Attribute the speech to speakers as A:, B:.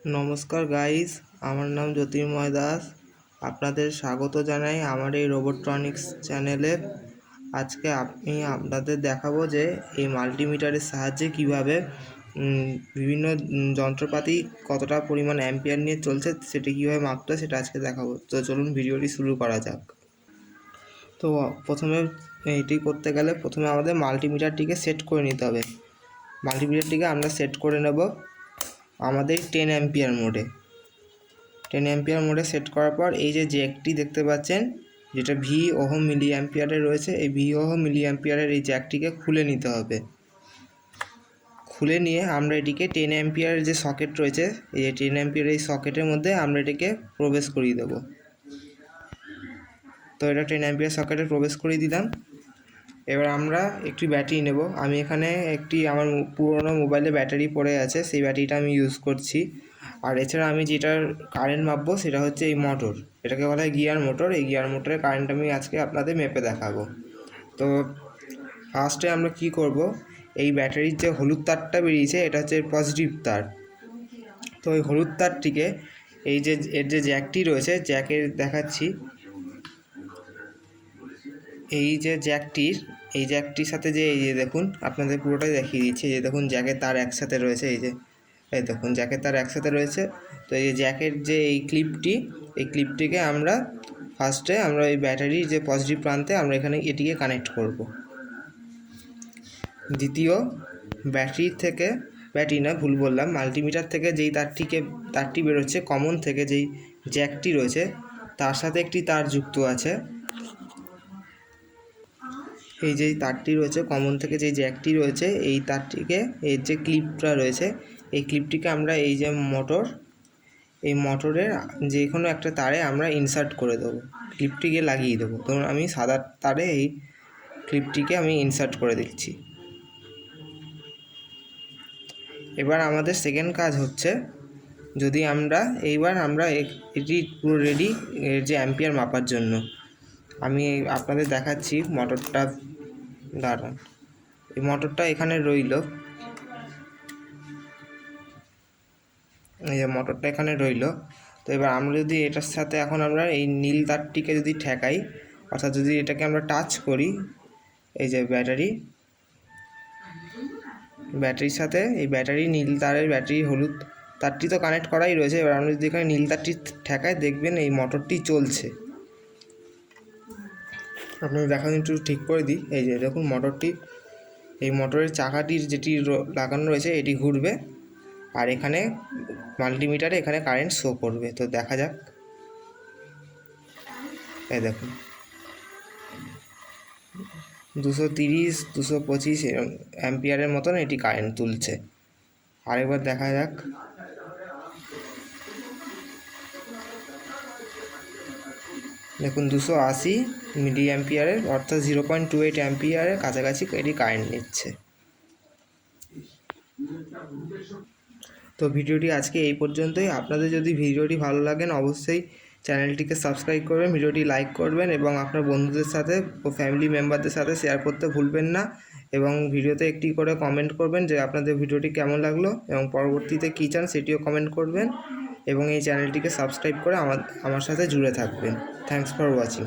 A: নমস্কার গাইস, আমার নাম জ্যোতির্ময় দাস। আপনাদের স্বাগত জানাই আমার এই রোবোট্রনিক্স চ্যানেলে। আজকে আমি আপনাদের দেখাবো যে এই মাল্টিমিটারের সাহায্যে কিভাবে বিভিন্ন যন্ত্রপাতি কতটা পরিমাণ অ্যাম্পিয়ার নিয়ে চলছে সেটা কীভাবে মাপতে সেটা আজকে দেখাবো। তো চলুন ভিডিওটি শুরু করা যাক। তো প্রথমে এটি করতে গেলে প্রথমে আমাদের মাল্টিমিটারটিকে সেট করে নিতে হবে। মাল্টিমিটারটিকে আমরা সেট করে নেব আমাদের 10 অ্যাম্পিয়ার মোডে। 10 অ্যাম্পিয়ার মোডে সেট করার পর এই যে জ্যাকটি দেখতে পাচ্ছেন, যেটা ভি ওহম মিলি অ্যাম্পিয়ারে রয়েছে, এই ভি ওহম মিলি অ্যাম্পিয়ারের এই জ্যাকটিকে খুলে নিতে হবে। খুলে নিয়ে আমরা এটিকে 10 অ্যাম্পিয়ারের যে সকেট রয়েছে, এই যে 10 অ্যাম্পিয়ারের এই সকেটের মধ্যে আমরা এটিকে প্রবেশ করিয়ে দেব। তো এটা 10 অ্যাম্পিয়ার সকেটে প্রবেশ করিয়ে দিলাম। এবার আমরা একটি ব্যাটারি নেব। আমি এখানে আমার পুরোনো মোবাইলে ব্যাটারি পড়ে আছে, সেই ব্যাটারিটা আমি ইউজ করছি। আর এছাড়া আমি যেটার কারেন্ট মাপবো সেটা হচ্ছে এই মোটর, এটাকে বলা হয় গিয়ার মোটর। এই গিয়ার মোটরের কারেন্ট আমি আজকে আপনাদের মেপে দেখাবো। তো ফার্স্টে আমরা কি করব, এই ব্যাটারির যে হলুদ তারটা বেরিয়েছে এটা হচ্ছে পজিটিভ তার। তো এই হলুদ তারটিকে এই যে এর যে জ্যাকটি রয়েছে, জ্যাকের দেখাচ্ছি, এই যে জ্যাকটির সাথে যে এই যে দেখুন আপনাদের পুরোটাই দেখিয়ে দিচ্ছি। এই যে দেখুন জ্যাকের তার একসাথে রয়েছে, এই দেখুন জ্যাকের তার একসাথে রয়েছে। তো এই যে জ্যাকের যে এই ক্লিপটিকে আমরা ফার্স্টে আমরা এই ব্যাটারির যে পজিটিভ প্রান্তে আমরা এখানে এটিকে কানেক্ট করব। দ্বিতীয় মাল্টিমিটার থেকে যেই তারটি বেরোচ্ছে কমন থেকে, যেই জ্যাকটি রয়েছে তার সাথে একটি তার যুক্ত আছে। এই যে তারটি রয়েছে কমন থেকে, যেই জ্যাকটি রয়েছে এই তারটিকে, এর যে ক্লিপটা রয়েছে এই ক্লিপটিকে আমরা এই যে মোটরের যে কোনো একটা তারে আমরা ইনসার্ট করে দেবো, ক্লিপটিকে লাগিয়ে দেবো। ধরুন আমি সাদা তারে এই ক্লিপটিকে আমি ইনসার্ট করে দিচ্ছি। এবার আমাদের সেকেন্ড কাজ হচ্ছে, যদি এইবার আমরা এটি পুরো রেডি এর যে অ্যাম্পিয়ার মাপার জন্য। আমি আপনাদের দেখাচ্ছি মোটরটা, দাঁড়ান, এই মোটরটা এখানে রইল, এই যে মোটরটা এখানে রইল। তো এবার আমরা যদি এটার সাথে এখন আমরা এই নীল তারটিকে যদি ঠেকাই, অর্থাৎ যদি এটাকে আমরা টাচ করি, এই যে ব্যাটারির সাথে এই নীল তারের ব্যাটারি হলুদ তারটি তো কানেক্ট করাই রয়েছে। এবার আমরা যদি এখানে নীল তারটি ঠেকাই দেখবেন এই মোটরটি চলছে। আপনাদের দেখান একটু ঠিক করে দিই। এই যে দেখুন এই মোটরের চাকাটির যেটি লাগানো রয়েছে এটি ঘুরবে, আর এখানে মাল্টিমিটারে এখানে কারেন্ট শো করবে। তো দেখা যাক, এই দেখুন 230, 225 অ্যাম্পিয়ারের মতন এটি কারেন্ট তুলছে। আরেকবার দেখা যাক, দেখুন 280 মিলি অ্যাম্পিয়ারের, অর্থাৎ 0.28 অ্যাম্পিয়ারের কাছাকাছি এটি কারেন্ট নিচ্ছে। তো ভিডিওটি আজকে এই পর্যন্তই। আপনাদের যদি ভিডিওটি ভালো লাগেন অবশ্যই চ্যানেলটিকে সাবস্ক্রাইব করবেন, ভিডিওটি লাইক করবেন এবং আপনার বন্ধুদের সাথে ও ফ্যামিলি মেম্বারদের সাথে শেয়ার করতে ভুলবেন না। এবং ভিডিওতে একটি করে কমেন্ট করবেন যে আপনাদের ভিডিওটি কেমন লাগলো এবং পরবর্তীতে কী চান সেটিও কমেন্ট করবেন। এবং এই চ্যানেলটিকে সাবস্ক্রাইব করে আমার সাথে জুড়ে থাকবেন। Thanks for watching.